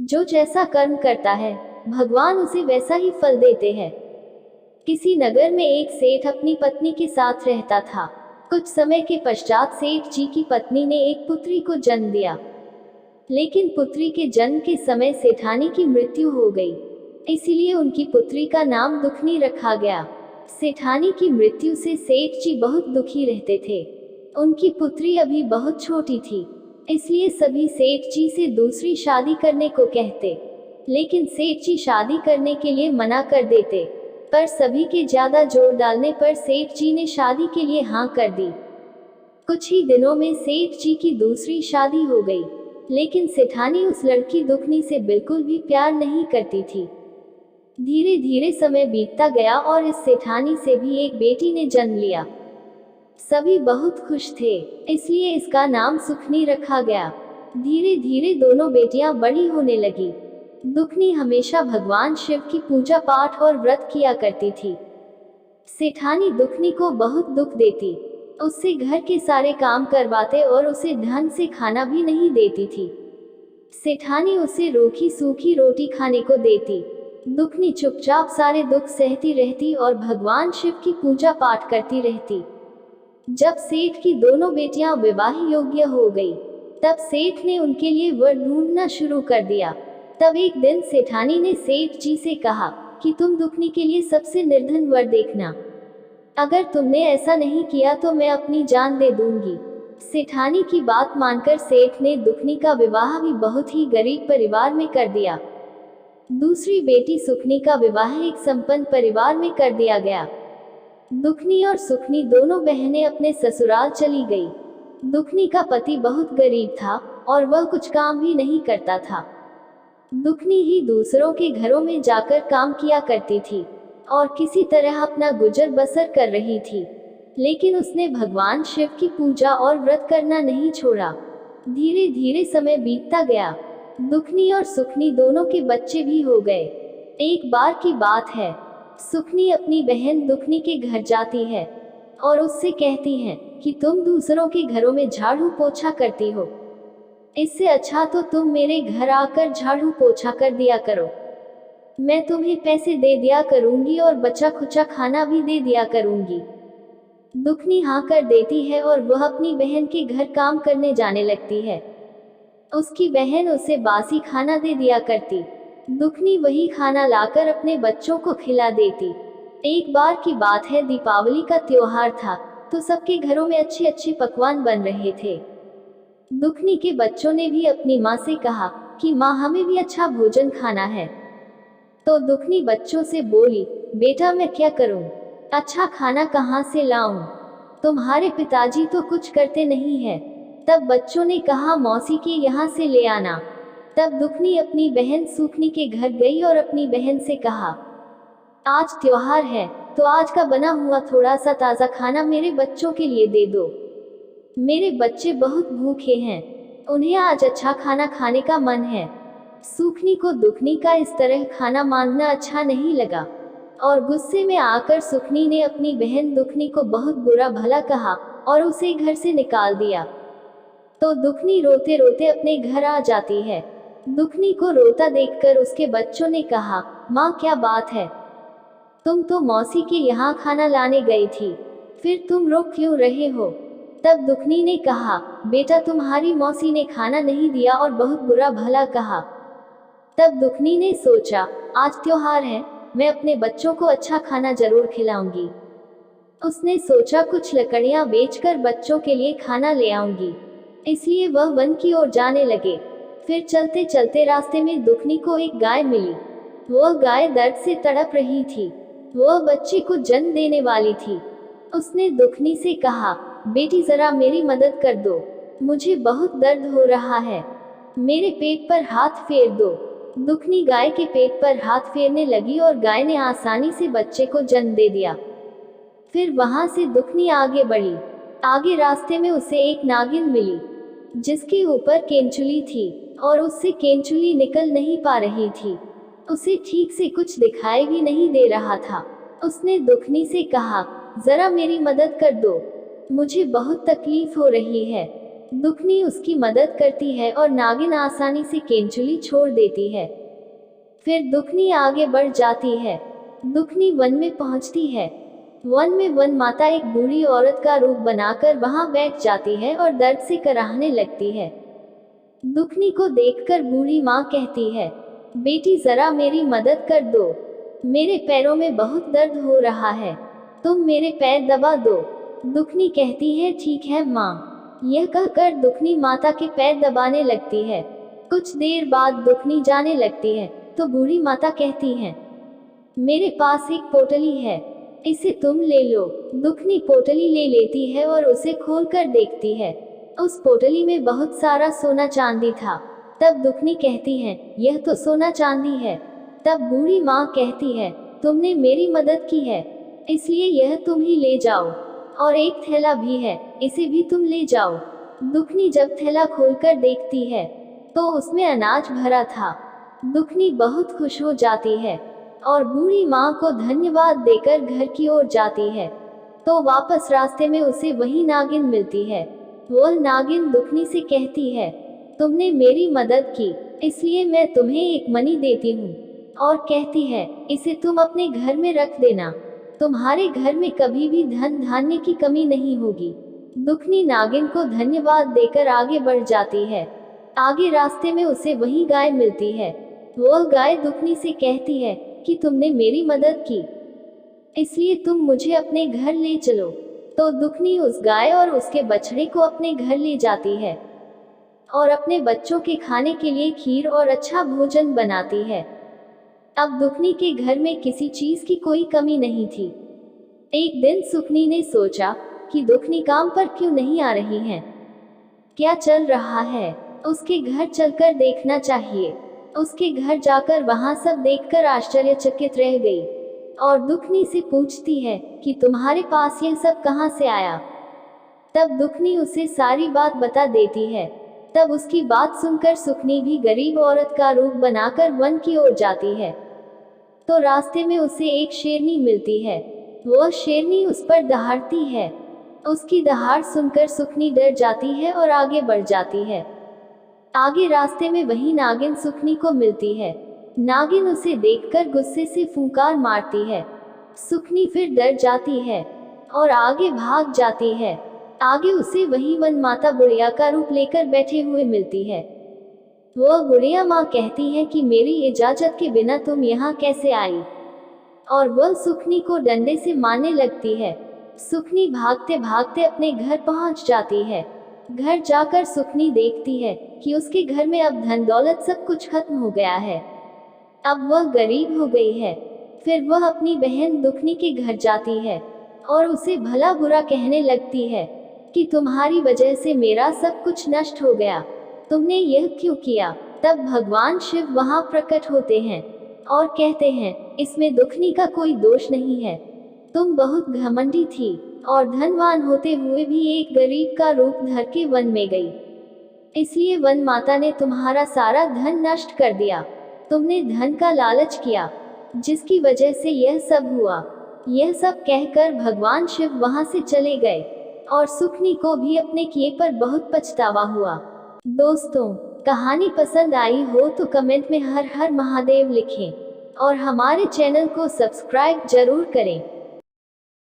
जो जैसा कर्म करता है भगवान उसे वैसा ही फल देते हैं। किसी नगर में एक सेठ अपनी पत्नी के साथ रहता था। कुछ समय के पश्चात सेठ जी की पत्नी ने एक पुत्री को जन्म दिया, लेकिन पुत्री के जन्म के समय सेठानी की मृत्यु हो गई। इसलिए उनकी पुत्री का नाम दुखनी रखा गया। सेठानी की मृत्यु से सेठ जी बहुत दुखी रहते थे। उनकी पुत्री अभी बहुत छोटी थी, इसलिए सभी सेठ जी से दूसरी शादी करने को कहते, लेकिन सेठ जी शादी करने के लिए मना कर देते। पर सभी के ज्यादा जोर डालने पर सेठ जी ने शादी के लिए हाँ कर दी। कुछ ही दिनों में सेठ जी की दूसरी शादी हो गई, लेकिन सेठानी उस लड़की दुखनी से बिल्कुल भी प्यार नहीं करती थी। धीरे धीरे समय बीतता गया और इस सेठानी से भी एक बेटी ने जन्म लिया। सभी बहुत खुश थे, इसलिए इसका नाम सुखनी रखा गया। धीरे धीरे दोनों बेटियां बड़ी होने लगी। दुखनी हमेशा भगवान शिव की पूजा पाठ और व्रत किया करती थी। सेठानी दुखनी को बहुत दुख देती, उससे घर के सारे काम करवाते और उसे ढंग से खाना भी नहीं देती थी। सेठानी उसे रूखी सूखी रोटी खाने को देती। दुखनी चुपचाप सारे दुख सहती रहती और भगवान शिव की पूजा पाठ करती रहती। जब सेठ की दोनों बेटियां विवाह योग्य हो गई, तब सेठ ने उनके लिए वर ढूंढना शुरू कर दिया। तब एक दिन सेठानी ने सेठ जी से कहा कि तुम दुखनी के लिए सबसे निर्धन वर देखना। अगर तुमने ऐसा नहीं किया तो मैं अपनी जान दे दूंगी। सेठानी की बात मानकर सेठ ने दुखनी का विवाह भी बहुत ही गरीब परिवार में कर दिया। दूसरी बेटी सुखनी का विवाह एक संपन्न परिवार में कर दिया गया। दुखनी और सुखनी दोनों बहनें अपने ससुराल चली गई। दुखनी का पति बहुत गरीब था और वह कुछ काम भी नहीं करता था। दुखनी ही दूसरों के घरों में जाकर काम किया करती थी और किसी तरह अपना गुजर बसर कर रही थी, लेकिन उसने भगवान शिव की पूजा और व्रत करना नहीं छोड़ा। धीरे धीरे समय बीतता गया। दुखनी और सुखनी दोनों के बच्चे भी हो गए। एक बार की बात है, सुखनी अपनी बहन दुखनी के घर जाती है और उससे कहती है कि तुम दूसरों के घरों में झाड़ू पोछा करती हो, इससे अच्छा तो तुम मेरे घर आकर झाड़ू पोछा कर दिया करो। मैं तुम्हें पैसे दे दिया करूंगी और बचा खुचा खाना भी दे दिया करूंगी। दुखनी हाँ कर देती है और वह अपनी बहन के घर काम करने जाने लगती है। उसकी बहन उसे बासी खाना दे दिया करती। दुखनी वही खाना लाकर अपने बच्चों को खिला देती। एक बार की बात है, दीपावली का त्योहार था, तो सबके घरों में अच्छे अच्छे पकवान बन रहे थे। दुखनी के बच्चों ने भी अपनी माँ से कहा कि माँ हमें भी अच्छा भोजन खाना है। तो दुखनी बच्चों से बोली, बेटा मैं क्या करूं? अच्छा खाना कहाँ से लाऊं? तुम्हारे पिताजी तो कुछ करते नहीं है। तब बच्चों ने कहा मौसी के यहाँ से ले आना। तब दुखनी अपनी बहन सुखनी के घर गई और अपनी बहन से कहा, आज त्योहार है तो आज का बना हुआ थोड़ा सा ताज़ा खाना मेरे बच्चों के लिए दे दो। मेरे बच्चे बहुत भूखे हैं, उन्हें आज अच्छा खाना खाने का मन है। सुखनी को दुखनी का इस तरह खाना मांगना अच्छा नहीं लगा और गुस्से में आकर सुखनी ने अपनी बहन दुखनी को बहुत बुरा भला कहा और उसे घर से निकाल दिया। तो दुखनी रोते रोते अपने घर आ जाती है। दुखनी को रोता देखकर उसके बच्चों ने कहा, माँ क्या बात है? तुम तो मौसी के यहाँ खाना लाने गई थी, फिर तुम रो क्यों रहे हो? तब दुखनी ने कहा, बेटा तुम्हारी मौसी ने खाना नहीं दिया और बहुत बुरा भला कहा। तब दुखनी ने सोचा, आज त्योहार है, मैं अपने बच्चों को अच्छा खाना जरूर खिलाऊंगी। उसने सोचा कुछ लकड़ियां बेचकर बच्चों के लिए खाना ले आऊंगी, इसलिए वह वन की ओर जाने लगे। फिर चलते चलते रास्ते में दुखनी को एक गाय मिली। वह गाय दर्द से तड़प रही थी, वह बच्चे को जन्म देने वाली थी। उसने दुखनी से कहा, बेटी जरा मेरी मदद कर दो, मुझे बहुत दर्द हो रहा है, मेरे पेट पर हाथ फेर दो। दुखनी गाय के पेट पर हाथ फेरने लगी और गाय ने आसानी से बच्चे को जन्म दे दिया। फिर वहां से दुखनी आगे बढ़ी। आगे रास्ते में उसे एक नागिन मिली, जिसके ऊपर केंचुली थी और उससे केंचुली निकल नहीं पा रही थी। उसे ठीक से कुछ दिखाई भी नहीं दे रहा था। उसने दुखनी से कहा, जरा मेरी मदद कर दो, मुझे बहुत तकलीफ हो रही है। दुखनी उसकी मदद करती है और नागिन आसानी से केंचुली छोड़ देती है। फिर दुखनी आगे बढ़ जाती है। दुखनी वन में पहुंचती है। वन में वन माता एक बूढ़ी औरत का रूप बनाकर वहां बैठ जाती है और दर्द से कराहने लगती है। दुखनी को देखकर बूढ़ी माँ कहती है, बेटी जरा मेरी मदद कर दो, मेरे पैरों में बहुत दर्द हो रहा है, तुम मेरे पैर दबा दो। दुखनी कहती है, ठीक है माँ। यह कहकर दुखनी माता के पैर दबाने लगती है। कुछ देर बाद दुखनी जाने लगती है तो बूढ़ी माता कहती है, मेरे पास एक पोटली है, इसे तुम ले लो। दुखनी पोटली ले लेती है और उसे खोलकर देखती है। उस पोटली में बहुत सारा सोना चांदी था। तब दुखनी कहती है, यह तो सोना चांदी है। तब बूढ़ी माँ कहती है, तुमने मेरी मदद की है, इसलिए यह तुम ही ले जाओ, और एक थैला भी है, इसे भी तुम ले जाओ। दुखनी जब थैला खोलकर देखती है तो उसमें अनाज भरा था। दुखनी बहुत खुश हो जाती है और बूढ़ी माँ को धन्यवाद देकर घर की ओर जाती है। तो वापस रास्ते में उसे वही नागिन मिलती है। वह नागिन दुखनी से कहती है, तुमने मेरी मदद की, इसलिए मैं तुम्हें एक मनी देती हूँ, और कहती है, इसे तुम अपने घर में रख देना, तुम्हारे घर में कभी भी धन धान्य की कमी नहीं होगी। दुखनी नागिन को धन्यवाद देकर आगे बढ़ जाती है। आगे रास्ते में उसे वही गाय मिलती है। वह गाय दुखनी से कहती है कि तुमने मेरी मदद की, इसलिए तुम मुझे अपने घर ले चलो। तो दुखनी उस गाय और उसके बछड़े को अपने घर ले जाती है और अपने बच्चों के खाने के लिए खीर और अच्छा भोजन बनाती है। अब दुखनी के घर में किसी चीज की कोई कमी नहीं थी। एक दिन सुखनी ने सोचा कि दुखनी काम पर क्यों नहीं आ रही है, क्या चल रहा है, उसके घर चलकर देखना चाहिए। उसके घर जाकर वहां सब देखकर आश्चर्यचकित रह गई और दुखनी से पूछती है कि तुम्हारे पास यह सब कहां से आया। तब दुखनी उसे सारी बात बता देती है। तब उसकी बात सुनकर सुखनी भी गरीब औरत का रूप बनाकर वन की ओर जाती है। तो रास्ते में उसे एक शेरनी मिलती है। वह शेरनी उस पर दहाड़ती है। उसकी दहाड़ सुनकर सुखनी डर जाती है और आगे बढ़ जाती है। आगे रास्ते में वही नागिन सुखनी को मिलती है। नागिन उसे देखकर गुस्से से फुंकार मारती है। सुखनी फिर डर जाती है और आगे भाग जाती है। आगे उसे वही वन माता बुढ़िया का रूप लेकर बैठे हुए मिलती है। वह बुढ़िया माँ कहती है कि मेरी इजाजत के बिना तुम यहाँ कैसे आई, और वह सुखनी को डंडे से मारने लगती है। सुखनी भागते भागते अपने घर पहुँच जाती है। घर जाकर सुखनी देखती है कि उसके घर में अब धन दौलत सब कुछ खत्म हो गया है। अब वह गरीब हो गई है। फिर वह अपनी बहन दुखनी के घर जाती है और उसे भला बुरा कहने लगती है कि तुम्हारी वजह से मेरा सब कुछ नष्ट हो गया, तुमने यह क्यों किया। तब भगवान शिव वहां प्रकट होते हैं और कहते हैं, इसमें दुखनी का कोई दोष नहीं है, तुम बहुत घमंडी थी और धनवान होते हुए भी एक गरीब का रूप धर के वन में गई, इसलिए वन माता ने तुम्हारा सारा धन नष्ट कर दिया। तुमने धन का लालच किया, जिसकी वजह से यह सब हुआ। यह सब कहकर भगवान शिव वहां से चले गए और सुखनी को भी अपने किए पर बहुत पछतावा हुआ। दोस्तों, कहानी पसंद आई हो तो कमेंट में हर हर महादेव लिखें और हमारे चैनल को सब्सक्राइब जरूर करें।